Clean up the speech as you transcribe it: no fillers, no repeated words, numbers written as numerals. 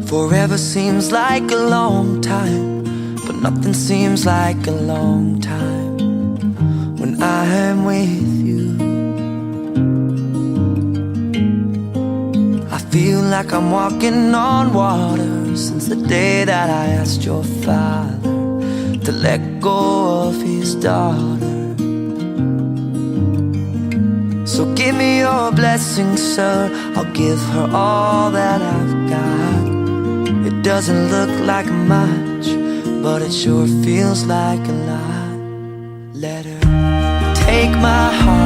Forever seems like a long time, but nothing seems like a long time when I am with you. I feel like I'm walking on water since the day that I asked your father to let go of his daughter. So give me your blessing, sir, I'll give her all that I've got. It doesn't look like much, but it sure feels like a lot. Let her take my heart